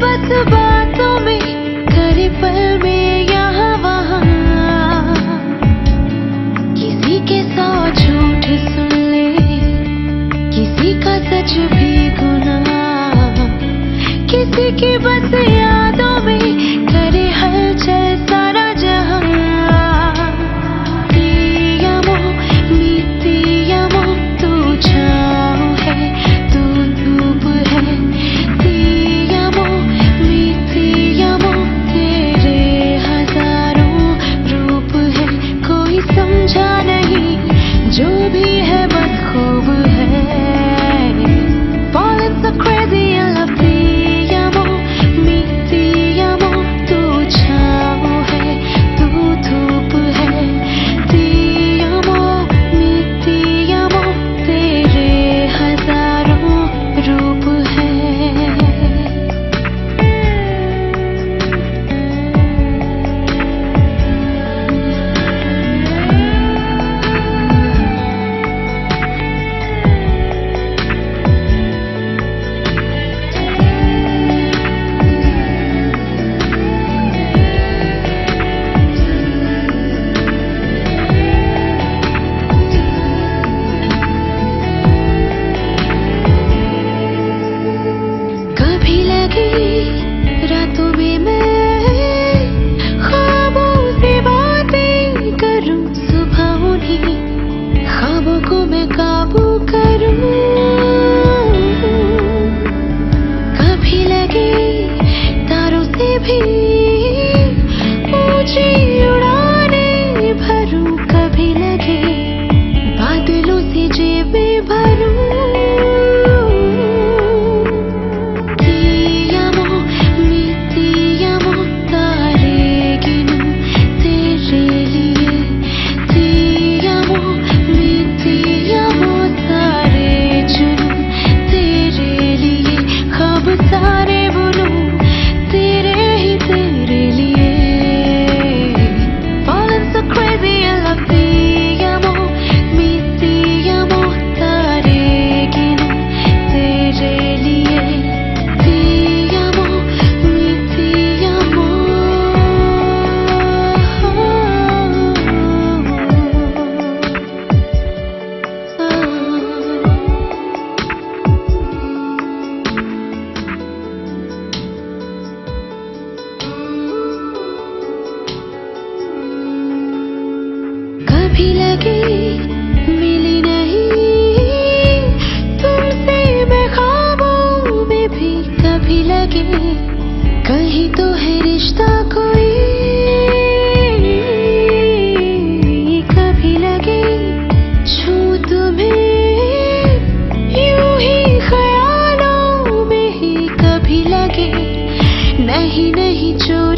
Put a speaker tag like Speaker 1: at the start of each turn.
Speaker 1: बस बातों में करे पल में यहाँ वहाँ, किसी के 100 झूठ सुन ले, किसी का सच भी गुनाह, किसी की बस यादों में करे हलचल सारा जहाँ। जो भी है बस खूब है। Falling so crazy in love, te amo, mi te amo, तू छाँव है, तू धूप है, te amo, mi te amo, तेरे हजारों रूप है। रातों में मैं ख्वाबों से बातें करूं, सुबह उन्हीं ख्वाबों को मैं काबू करूं। कभी लगे तारों से भी ऊंची उड़ानें भरूं, कभी लगे बादलों से जेबें भरूं। कभी लगे मिली नहीं तुमसे मैं ख्वाबों में भी, कभी लगे कहीं तो है रिश्ता कोई, कभी लगे छूं तुम्हें यूं ही ख्यालों में ही, कभी लगे नहीं नहीं जो